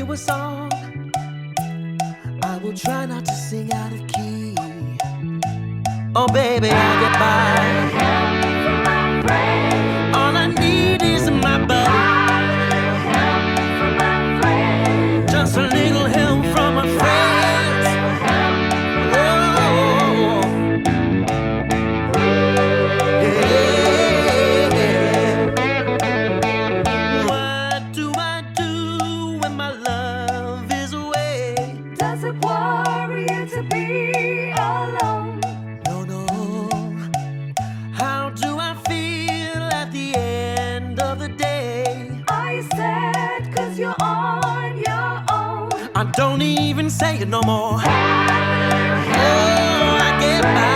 you a song. I will try not to sing out of key. Oh baby, I'll get by. All I need is my buddy. Just a little help from my friends. Oh, yeah. What do I do when my love is away? Does it worry you to be alone? No, no. How do I feel at the end of the day? Are you sad 'cause you're on your own? I don't even say it no more. Oh, I get by.